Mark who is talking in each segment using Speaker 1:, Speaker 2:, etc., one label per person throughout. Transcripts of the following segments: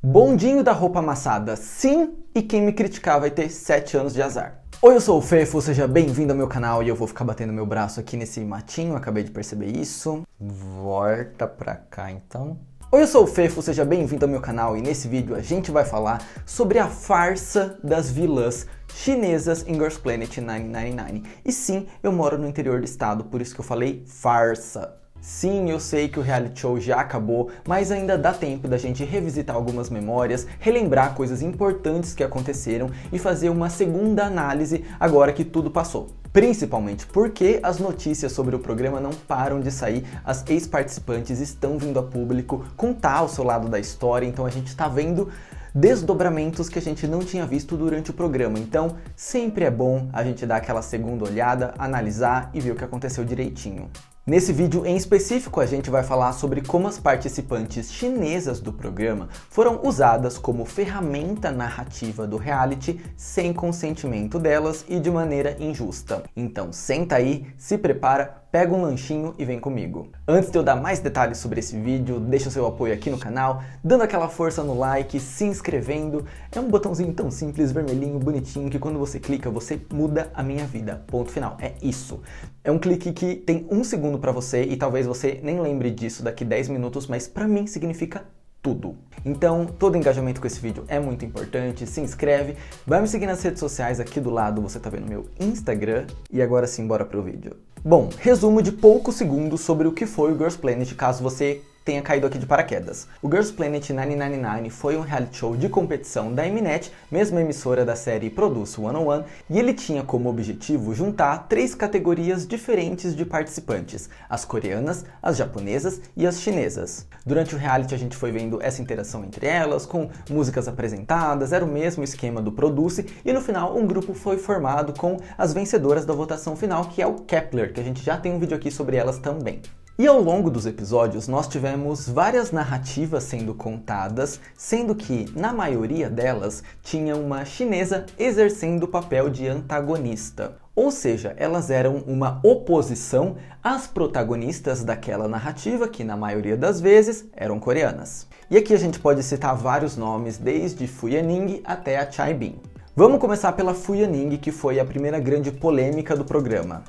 Speaker 1: Bondinho da roupa amassada, sim, e quem me criticar vai ter 7 anos de azar. Oi, eu sou o Fefo, seja bem-vindo ao meu canal e eu vou ficar batendo meu braço aqui nesse matinho, acabei de perceber isso. Volta pra cá então. Oi, eu sou o Fefo, seja bem-vindo ao meu canal e nesse vídeo a gente vai falar sobre a farsa das vilãs chinesas em Girls Planet 999. E sim, eu moro no interior do estado, por isso que eu falei farsa. Sim, eu sei que o reality show já acabou, mas ainda dá tempo da gente revisitar algumas memórias, relembrar coisas importantes que aconteceram e fazer uma segunda análise agora que tudo passou. Principalmente porque as notícias sobre o programa não param de sair, as ex-participantes estão vindo a público contar o seu lado da história, então a gente está vendo desdobramentos que a gente não tinha visto durante o programa. Então sempre é bom a gente dar aquela segunda olhada, analisar e ver o que aconteceu direitinho. Nesse vídeo em específico, a gente vai falar sobre como as participantes chinesas do programa foram usadas como ferramenta narrativa do reality sem consentimento delas e de maneira injusta. Então senta aí, se prepara, pega um lanchinho e vem comigo. Antes de eu dar mais detalhes sobre esse vídeo, deixa o seu apoio aqui no canal, dando aquela força no like, se inscrevendo. É um botãozinho tão simples, vermelhinho, bonitinho, que quando você clica, você muda a minha vida. Ponto final. É isso. É um clique que tem 1 segundo pra você e talvez você nem lembre disso daqui 10 minutos, mas pra mim significa tudo. Então, todo engajamento com esse vídeo é muito importante, se inscreve, vai me seguir nas redes sociais, aqui do lado você tá vendo meu Instagram, e agora sim, bora pro vídeo. Bom, resumo de poucos segundos sobre o que foi o Girls Planet, caso você tenha caído aqui de paraquedas. O Girls Planet 999 foi um reality show de competição da Mnet, mesma emissora da série Produce 101, e ele tinha como objetivo juntar 3 categorias diferentes de participantes, as coreanas, as japonesas e as chinesas. Durante o reality a gente foi vendo essa interação entre elas, com músicas apresentadas, era o mesmo esquema do Produce, e no final um grupo foi formado com as vencedoras da votação final, que é o Kep1er, que a gente já tem um vídeo aqui sobre elas também. E ao longo dos episódios nós tivemos várias narrativas sendo contadas, sendo que na maioria delas tinha uma chinesa exercendo o papel de antagonista. Ou seja, elas eram uma oposição às protagonistas daquela narrativa, que na maioria das vezes eram coreanas. E aqui a gente pode citar vários nomes, desde Fu Yaning até a Chaibin. Vamos começar pela Fu Yaning, que foi a primeira grande polêmica do programa.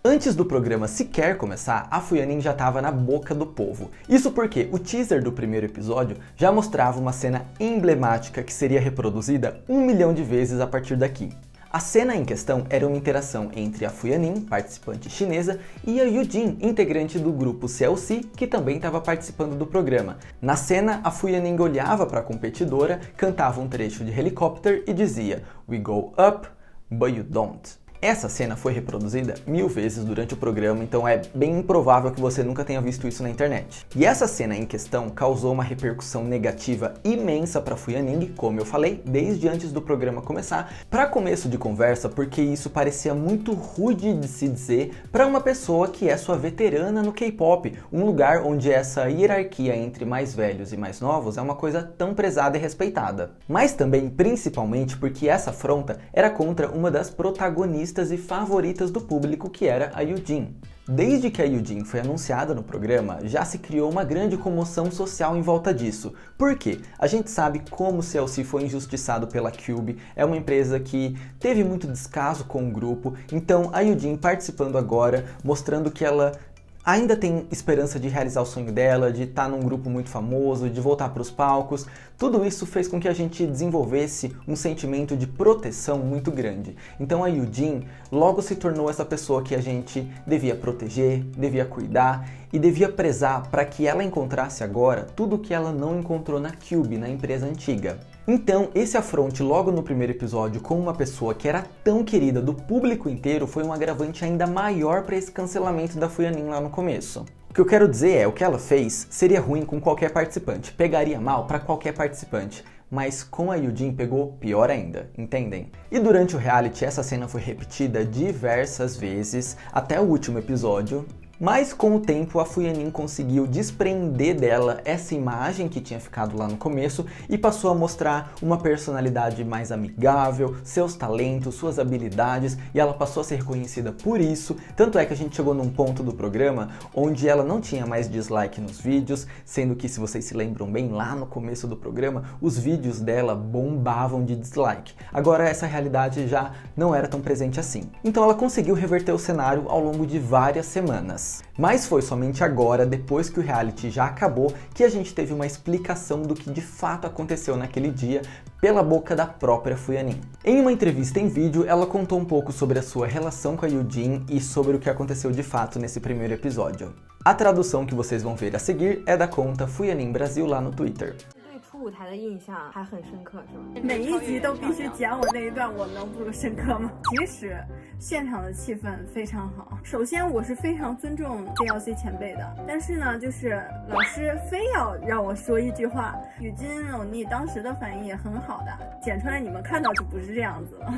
Speaker 1: Antes do programa sequer começar, a Fu Yaning já estava na boca do povo. Isso porque o teaser do primeiro episódio já mostrava uma cena emblemática que seria reproduzida 1 milhão de vezes a partir daqui. A cena em questão era uma interação entre a Fu Yaning, participante chinesa, e a Yujin, integrante do grupo CLC, que também estava participando do programa. Na cena, a Fu Yaning olhava para a competidora, cantava um trecho de Helicopter e dizia "We go up, but you don't". Essa cena foi reproduzida 1000 vezes durante o programa, então é bem improvável que você nunca tenha visto isso na internet. E essa cena em questão causou uma repercussão negativa imensa para Fu Yaning, como eu falei, desde antes do programa começar, para começo de conversa, porque isso parecia muito rude de se dizer para uma pessoa que é sua veterana no K-pop, um lugar onde essa hierarquia entre mais velhos e mais novos é uma coisa tão prezada e respeitada. Mas também, principalmente, porque essa afronta era contra uma das protagonistas e favoritas do público, que era a Yujin. Desde que a Yujin foi anunciada no programa, já se criou uma grande comoção social em volta disso. Por quê? A gente sabe como o CLC foi injustiçado pela Cube, é uma empresa que teve muito descaso com o grupo, então a Yujin participando agora, mostrando que ela ainda tem esperança de realizar o sonho dela, de estar num grupo muito famoso, de voltar para os palcos. Tudo isso fez com que a gente desenvolvesse um sentimento de proteção muito grande. Então a Yujin logo se tornou essa pessoa que a gente devia proteger, devia cuidar e devia prezar para que ela encontrasse agora tudo o que ela não encontrou na Cube, na empresa antiga. Então, esse afronte logo no primeiro episódio com uma pessoa que era tão querida do público inteiro foi um agravante ainda maior para esse cancelamento da Fu Yaning lá no começo. O que eu quero dizer é, o que ela fez seria ruim com qualquer participante, pegaria mal para qualquer participante, mas com a Yujin pegou pior ainda, entendem? E durante o reality essa cena foi repetida diversas vezes até o último episódio, Mas com o tempo a Fu Yanin conseguiu desprender dela essa imagem que tinha ficado lá no começo e passou a mostrar uma personalidade mais amigável, seus talentos, suas habilidades, e ela passou a ser reconhecida por isso. Tanto é que a gente chegou num ponto do programa onde ela não tinha mais dislike nos vídeos, sendo que, se vocês se lembram bem, lá no começo do programa, os vídeos dela bombavam de dislike. Agora essa realidade já não era tão presente assim. Então ela conseguiu reverter o cenário ao longo de várias semanas. Mas foi somente agora, depois que o reality já acabou, que a gente teve uma explicação do que de fato aconteceu naquele dia pela boca da própria Fu Yanin. Em uma entrevista em vídeo, ela contou um pouco sobre a sua relação com a Yujin e sobre o que aconteceu de fato nesse primeiro episódio. A tradução que vocês vão ver a seguir é da conta Fu Yanin Brasil lá no Twitter.
Speaker 2: 舞台的印象还很深刻是吗？
Speaker 3: 每一集都必须讲我那一段，我能不深刻吗？其实现场的气氛非常好。首先我是非常尊重 JLC 前辈的，但是呢，就是老师非要让我说一句话，雨金欧尼当时的反应也很好的，剪出来你们看到就不是这样子了。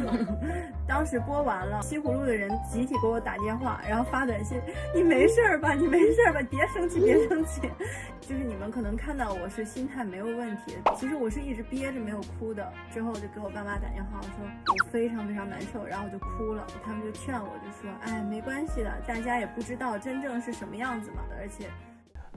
Speaker 3: 当时播完了，西葫芦的人集体给我打电话，然后发短信，你没事吧？你没事吧？别生气，别生气。就是你们可能看到我是心态没有问题，其实我是一直憋着没有哭的。之后就给我爸妈打电话，我说我非常非常难受，然后我就哭了。他们就劝我，就说，哎，没关系的，大家也不知道真正是什么样子嘛，而且。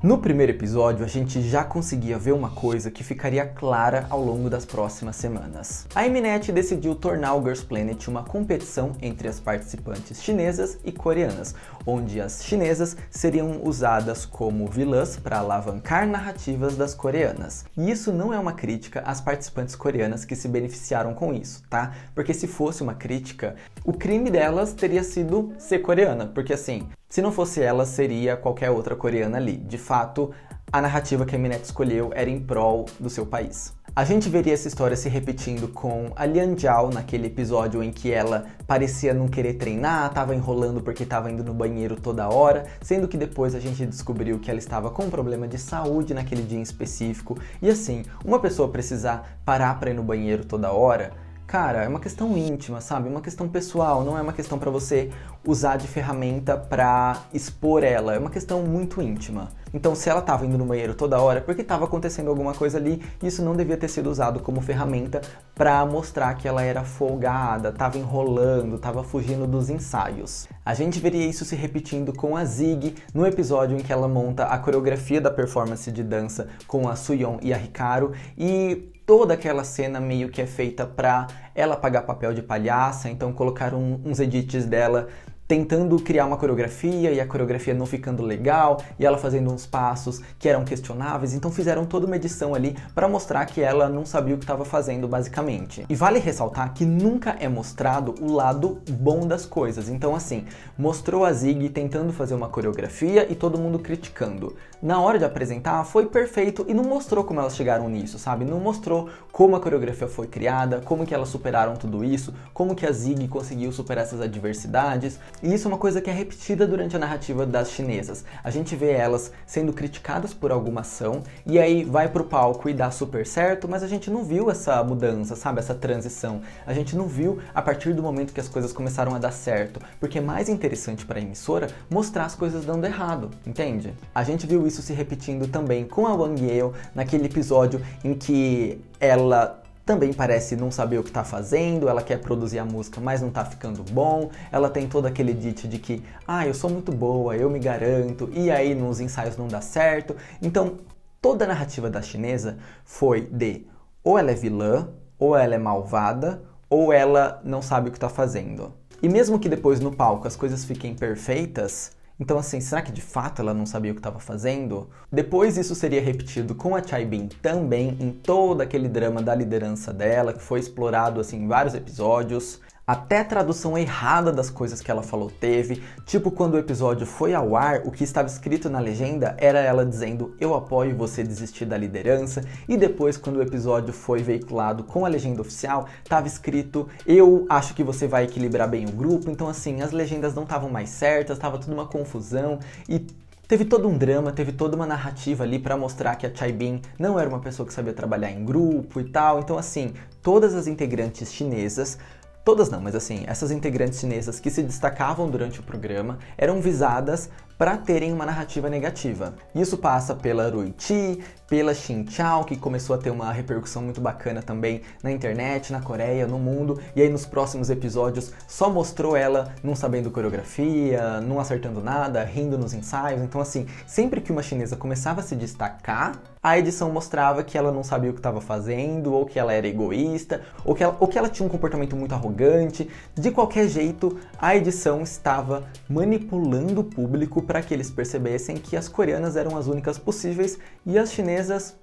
Speaker 1: No primeiro episódio, a gente já conseguia ver uma coisa que ficaria clara ao longo das próximas semanas. A Mnet decidiu tornar o Girls Planet uma competição entre as participantes chinesas e coreanas, onde as chinesas seriam usadas como vilãs para alavancar narrativas das coreanas. E isso não é uma crítica às participantes coreanas que se beneficiaram com isso, tá? Porque se fosse uma crítica, o crime delas teria sido ser coreana, porque assim, se não fosse ela, seria qualquer outra coreana ali. De fato, a narrativa que a Mnet escolheu era em prol do seu país. A gente veria essa história se repetindo com a Lian Jiao naquele episódio em que ela parecia não querer treinar, estava enrolando porque estava indo no banheiro toda hora, sendo que depois a gente descobriu que ela estava com um problema de saúde naquele dia em específico. E assim, uma pessoa precisar parar para ir no banheiro toda hora, cara, é uma questão íntima, sabe? Uma questão pessoal, não é uma questão para você usar de ferramenta para expor ela, é uma questão muito íntima. Então, se ela estava indo no banheiro toda hora, é porque estava acontecendo alguma coisa ali, e isso não devia ter sido usado como ferramenta para mostrar que ela era folgada, estava enrolando, estava fugindo dos ensaios. A gente veria isso se repetindo com a Zig no episódio em que ela monta a coreografia da performance de dança com a Suyeon e a Hikaru, e toda aquela cena meio que é feita pra ela pagar papel de palhaça, então colocaram uns edits dela tentando criar uma coreografia e a coreografia não ficando legal e ela fazendo uns passos que eram questionáveis, então fizeram toda uma edição ali para mostrar que ela não sabia o que estava fazendo basicamente. E vale ressaltar que nunca é mostrado o lado bom das coisas, então assim, mostrou a Zig tentando fazer uma coreografia e todo mundo criticando. Na hora de apresentar foi perfeito e não mostrou como elas chegaram nisso, sabe? Não mostrou como a coreografia foi criada, como que elas superaram tudo isso, como que a Zig conseguiu superar essas adversidades. E isso é uma coisa que é repetida durante a narrativa das chinesas. A gente vê elas sendo criticadas por alguma ação e aí vai pro palco e dá super certo, mas a gente não viu essa mudança, sabe? Essa transição. A gente não viu a partir do momento que as coisas começaram a dar certo, porque é mais interessante para a emissora mostrar as coisas dando errado, entende? A gente viu isso se repetindo também com a Wang Yale naquele episódio em que ela também parece não saber o que tá fazendo, ela quer produzir a música, mas não tá ficando bom, ela tem todo aquele edit de que, eu sou muito boa, eu me garanto, e aí nos ensaios não dá certo. Então, toda a narrativa da chinesa foi de ou ela é vilã, ou ela é malvada, ou ela não sabe o que tá fazendo. E mesmo que depois no palco as coisas fiquem perfeitas, então assim, será que de fato ela não sabia o que estava fazendo? Depois isso seria repetido com a Chaibin também em todo aquele drama da liderança dela, que foi explorado assim em vários episódios. Até a tradução errada das coisas que ela falou teve, tipo quando o episódio foi ao ar, o que estava escrito na legenda era ela dizendo eu apoio você desistir da liderança, e depois quando o episódio foi veiculado com a legenda oficial, estava escrito eu acho que você vai equilibrar bem o grupo. Então assim, as legendas não estavam mais certas, estava tudo uma confusão e teve todo um drama, teve toda uma narrativa ali para mostrar que a Chaibin não era uma pessoa que sabia trabalhar em grupo e tal. Então assim, todas as integrantes chinesas, todas não, mas assim, essas integrantes chinesas que se destacavam durante o programa eram visadas para terem uma narrativa negativa. Isso passa pela Ruichi, pela Xin Chao, que começou a ter uma repercussão muito bacana também na internet, na Coreia, no mundo, e aí nos próximos episódios só mostrou ela não sabendo coreografia, não acertando nada, rindo nos ensaios. Então assim, sempre que uma chinesa começava a se destacar, a edição mostrava que ela não sabia o que estava fazendo, ou que ela era egoísta, ou que ela tinha um comportamento muito arrogante. De qualquer jeito, a edição estava manipulando o público para que eles percebessem que as coreanas eram as únicas possíveis e as chinesas,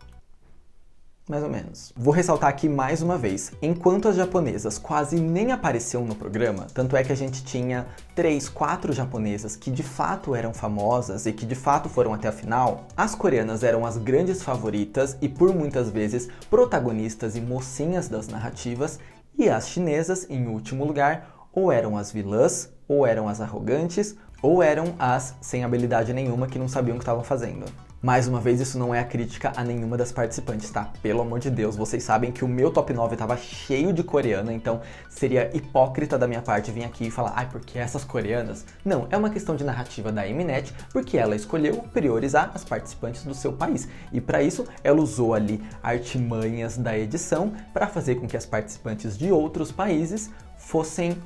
Speaker 1: mais ou menos. Vou ressaltar aqui mais uma vez, enquanto as japonesas quase nem apareciam no programa, tanto é que a gente tinha 3, 4 japonesas que de fato eram famosas e que de fato foram até a final, as coreanas eram as grandes favoritas e por muitas vezes protagonistas e mocinhas das narrativas, e as chinesas, em último lugar, ou eram as vilãs, ou eram as arrogantes, ou eram as sem habilidade nenhuma que não sabiam o que estavam fazendo. Mais uma vez, isso não é a crítica a nenhuma das participantes, tá? Pelo amor de Deus, vocês sabem que o meu top 9 tava cheio de coreana, então seria hipócrita da minha parte vir aqui e falar ai, porque essas coreanas? Não, é uma questão de narrativa da Mnet, porque ela escolheu priorizar as participantes do seu país. E para isso, ela usou ali artimanhas da edição para fazer com que as participantes de outros países fossem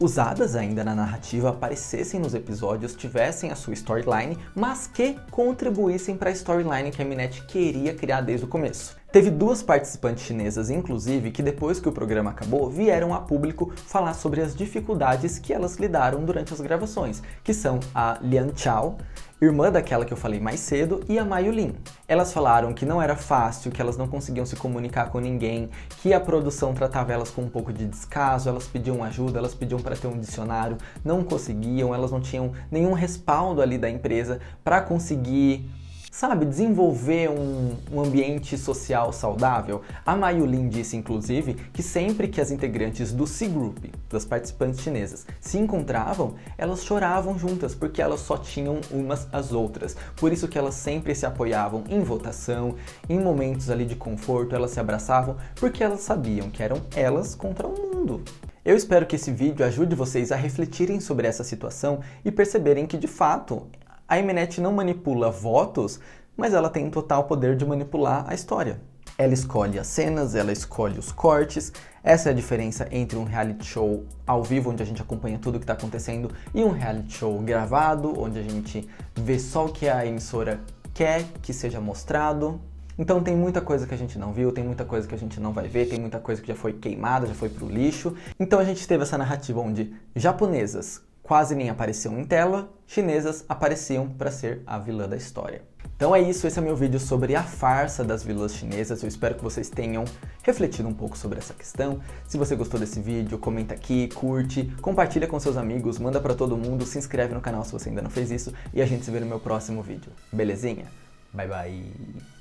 Speaker 1: usadas ainda na narrativa, aparecessem nos episódios, tivessem a sua storyline, mas que contribuíssem para a storyline que a Mnet queria criar desde o começo. Teve 2 participantes chinesas, inclusive, que depois que o programa acabou, vieram a público falar sobre as dificuldades que elas lidaram durante as gravações, que são a Lian Chao, irmã daquela que eu falei mais cedo, e a Mayulin. Elas falaram que não era fácil, que elas não conseguiam se comunicar com ninguém, que a produção tratava elas com um pouco de descaso, elas pediam ajuda, elas pediam para ter um dicionário, não conseguiam, elas não tinham nenhum respaldo ali da empresa para conseguir, sabe, desenvolver um ambiente social saudável. A Mayulin disse, inclusive, que sempre que as integrantes do C-Group, das participantes chinesas, se encontravam, elas choravam juntas, porque elas só tinham umas às outras. Por isso que elas sempre se apoiavam em votação, em momentos ali de conforto, elas se abraçavam, porque elas sabiam que eram elas contra o mundo. Eu espero que esse vídeo ajude vocês a refletirem sobre essa situação e perceberem que, de fato, a Mnet não manipula votos, mas ela tem total poder de manipular a história. Ela escolhe as cenas, ela escolhe os cortes. Essa é a diferença entre um reality show ao vivo, onde a gente acompanha tudo o que está acontecendo, e um reality show gravado, onde a gente vê só o que a emissora quer que seja mostrado. Então tem muita coisa que a gente não viu, tem muita coisa que a gente não vai ver, tem muita coisa que já foi queimada, já foi pro lixo. Então a gente teve essa narrativa onde japonesas quase nem apareciam em tela, chinesas apareciam para ser a vilã da história. Então é isso, esse é meu vídeo sobre a farsa das vilãs chinesas. Eu espero que vocês tenham refletido um pouco sobre essa questão. Se você gostou desse vídeo, comenta aqui, curte, compartilha com seus amigos, manda para todo mundo, se inscreve no canal se você ainda não fez isso e a gente se vê no meu próximo vídeo. Belezinha? Bye bye!